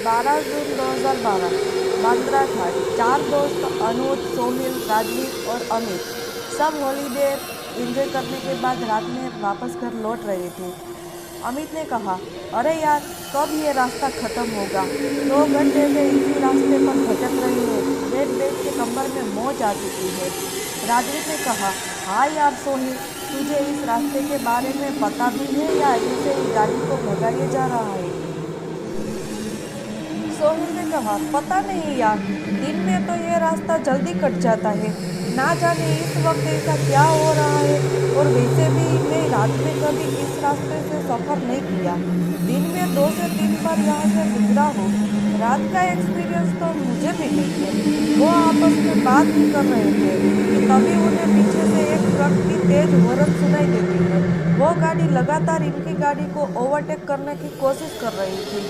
12 जून 2012 बांद्रा घाट। 4 दोस्त अनुज, सोहिल, राजवीर और अमित सब हॉलीडे एंजॉय करने के बाद रात में वापस घर लौट रहे थे। अमित ने कहा, अरे यार, कब ये रास्ता खत्म होगा। 2 घंटे से इसी रास्ते पर भटक रही है। बैठ बैठ के कमर में मोच आ चुकी है। राजवीर ने कहा, हाँ यार सोहिल, तुझे इस रास्ते के बारे में पता भी है या ऐसे ही गाड़ी को भगाए जा रहा है। सोहिल ने कहा, पता नहीं यार, दिन में तो ये रास्ता जल्दी कट जाता है। ना जाने इस वक्त ऐसा क्या हो रहा है। और वैसे भी मैं रात में कभी इस रास्ते से सफ़र नहीं किया। दिन में 2 से 3 बार यहाँ से गुजरा हूँ। रात का एक्सपीरियंस तो मुझे भी नहीं है। वो आपस में बात ही कर रहे थे कि तभी उन्हें पीछे से एक ट्रक की तेज हॉर्न सुनाई देती है। वो गाड़ी लगातार इनकी गाड़ी को ओवरटेक करने की कोशिश कर रही थी।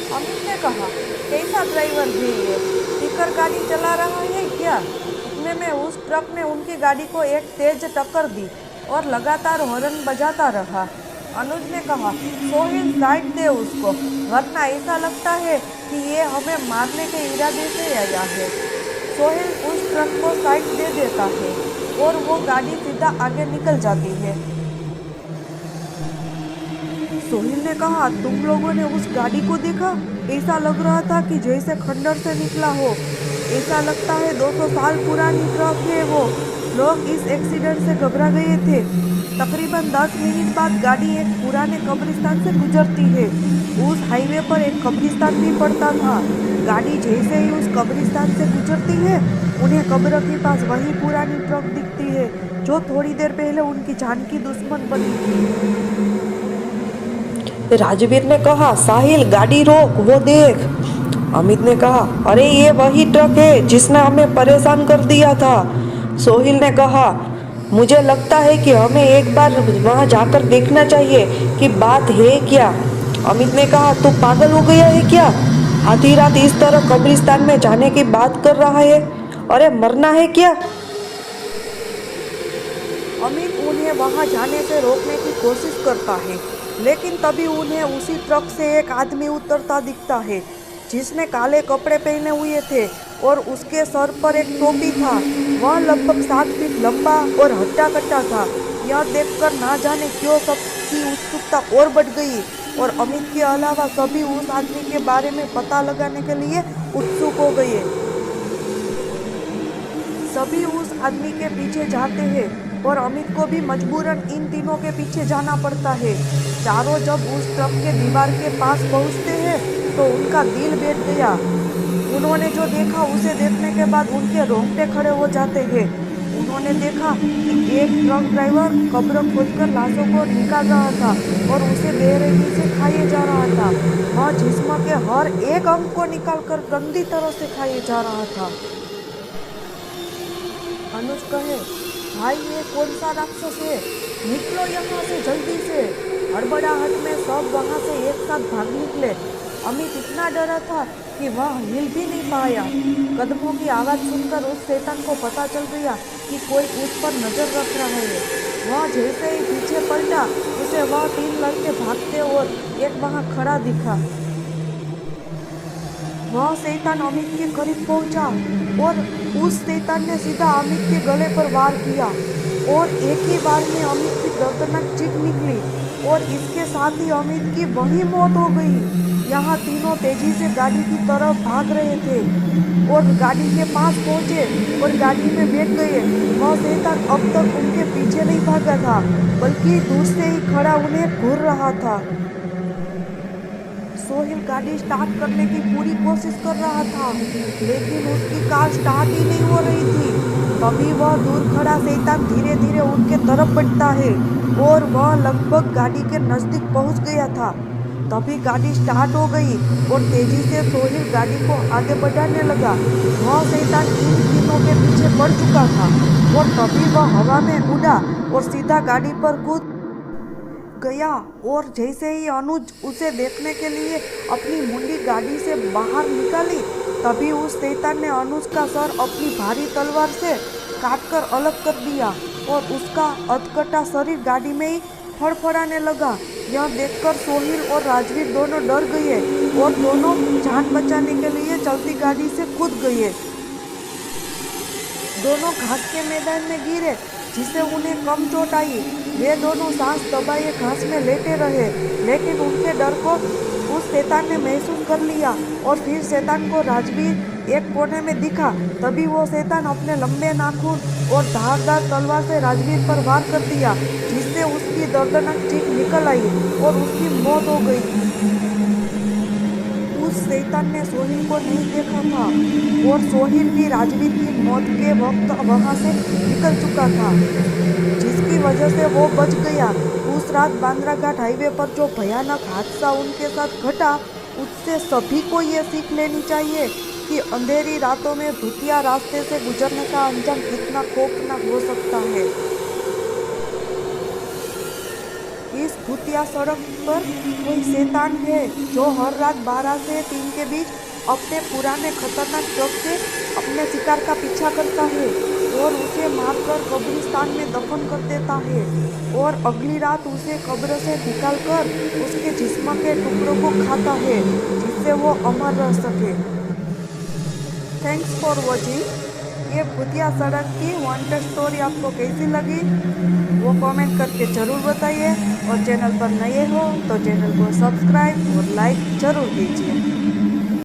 अमित ने कहा, कैसा ड्राइवर है ये, टिकर गाड़ी चला रहा है क्या। इतने में उस ट्रक ने उनकी गाड़ी को एक तेज टक्कर दी और लगातार हॉर्न बजाता रहा। अनुज ने कहा, सोहिल साइड दे उसको, वरना ऐसा लगता है कि ये हमें मारने के इरादे से आया है। सोहिल उस ट्रक को साइड दे देता है और वो गाड़ी सीधा आगे निकल जाती है। सोहिल ने कहा, तुम लोगों ने उस गाड़ी को देखा। ऐसा लग रहा था कि जैसे खंडर से निकला हो। ऐसा लगता है 200 साल पुरानी ट्रक है वो। लोग इस एक्सीडेंट से घबरा गए थे। तकरीबन 10 मिनट बाद गाड़ी एक पुराने कब्रिस्तान से गुजरती है। उस हाईवे पर एक कब्रिस्तान भी पड़ता था। गाड़ी जैसे ही उस कब्रिस्तान से गुजरती है, उन्हें कब्र के पास वही पुरानी ट्रक दिखती है जो थोड़ी देर पहले उनकी जान की दुश्मन बनी थी। राजवीर ने कहा, साहिल गाड़ी रोक, वो देख। अमित ने कहा, अरे ये वही ट्रक है जिसने हमें परेशान कर दिया था। सोहिल ने कहा, मुझे लगता है कि हमें एक बार वहां जाकर देखना चाहिए कि बात है क्या। अमित ने कहा, तू पागल हो गया है क्या, आधी रात इस तरह कब्रिस्तान में जाने की बात कर रहा है। अरे मरना है क्या। अमित उन्हें वहां जाने से रोकने की कोशिश करता है, लेकिन तभी उन्हें उसी ट्रक से एक आदमी उतरता दिखता है जिसने काले कपड़े पहने हुए थे और उसके सर पर एक टोपी था। वह लगभग 7 फीट लंबा और हट्टा कट्टा था। यह देखकर ना जाने क्यों सबकी उत्सुकता और बढ़ गई और अमित के अलावा सभी उस आदमी के बारे में पता लगाने के लिए उत्सुक हो गए। सभी उस आदमी के पीछे जाते हैं और अमित को भी मजबूरन इन तीनों के पीछे जाना पड़ता है। चारों जब उस ट्रक के दीवार के पास पहुंचते हैं तो उनका दिल बैठ गया। उन्होंने जो देखा उसे देखने के बाद उनके रोंगटे खड़े हो जाते हैं। उन्होंने देखा कि एक ट्रक ड्राइवर कब्र खोदकर लाशों को निकाल रहा था और उसे बेरहमी से खाए जा रहा था। वह जिस्म के हर एक अंग को निकालकर गंदी तरह से खाए जा रहा था। अनुज कहे, भाई ये कौन सा राक्षस है, निकलो यहाँ से जल्दी से। हड़बड़ाहट में सब वहाँ से एक साथ भाग निकले। अमित इतना डरा था कि वह हिल भी नहीं पाया। कदमों की आवाज़ सुनकर उस शैतान को पता चल गया कि कोई उस पर नजर रख रहा है। वह जैसे ही पीछे पलटा, उसे वह 3 लड़के भागते और एक वहाँ खड़ा दिखा। वह शैतान अमित के करीब पहुंचा और उस शैतान ने सीधा अमित के गले पर वार किया और एक ही बार में अमित की दर्दनाक चीख निकली और इसके साथ ही अमित की वही मौत हो गई। यहाँ तीनों तेजी से गाड़ी की तरफ भाग रहे थे और गाड़ी के पास पहुंचे और गाड़ी में बैठ गए। वह शैतान अब तक उनके पीछे नहीं भागा था, बल्कि दूर से ही खड़ा उन्हें घूर रहा था। सोहिल गाड़ी स्टार्ट करने की पूरी कोशिश कर रहा था, लेकिन उसकी कार स्टार्ट ही नहीं हो रही थी। तभी वह दूर खड़ा शैतान धीरे धीरे उनके तरफ बढ़ता है और वह लगभग गाड़ी के नज़दीक पहुंच गया था। तभी गाड़ी स्टार्ट हो गई और तेजी से सोहिल गाड़ी को आगे बढ़ाने लगा। वह शैतान इन तीनों के पीछे पड़ चुका था और तभी वह हवा में उड़ा और सीधा गाड़ी पर कूद गया। और जैसे ही अनुज उसे देखने के लिए अपनी मुंडी गाड़ी से बाहर निकाली, तभी उस शैतान ने अनुज का सर अपनी भारी तलवार से काटकर अलग कर दिया और उसका अधकटा शरीर गाड़ी में ही फड़फड़ाने लगा। यह देखकर सोहिल और राजवीर दोनों डर गए और दोनों जान बचाने के लिए चलती गाड़ी से कूद गए। दोनों घास के मैदान में गिरे जिससे उन्हें कम चोट आई। वे दोनों सांस दबाए घास में लेटे रहे, लेकिन उनके डर को उस शैतान ने महसूस कर लिया और फिर शैतान को राजवीर एक कोने में दिखा। तभी वो शैतान अपने लंबे नाखून और धारदार तलवार से राजवीर पर वार कर दिया, जिससे उसकी दर्दनाक चीख निकल आई और उसकी मौत हो गई। उस शैतान ने सोहिल को नहीं देखा था और सोहिल भी राजवीर की मौत के वक्त वहां से निकल चुका था, जिसकी वजह से वो बच गया। उस रात बांद्रा घाट हाईवे पर जो भयानक हादसा उनके साथ घटा, उससे सभी को ये सीख लेनी चाहिए कि अंधेरी रातों में भूतिया रास्ते से गुजरने का अंजाम कितना खौफनाक हो सकता है। इस भूतिया सड़क पर कोई शैतान है जो हर रात 12 से 3 के बीच अपने पुराने खतरनाक ट्रक से अपने शिकार का पीछा करता है और उसे मारकर कब्रिस्तान में दफन कर देता है और अगली रात उसे कब्र से निकालकर उसके जिस्म के टुकड़ों को खाता है, जिससे वो अमर रह सके। Thanks for watching. ये भूतिया सड़क की वांटेड स्टोरी आपको कैसी लगी वो कमेंट करके ज़रूर बताइए और चैनल पर नए हो तो चैनल को सब्सक्राइब और लाइक ज़रूर कीजिए।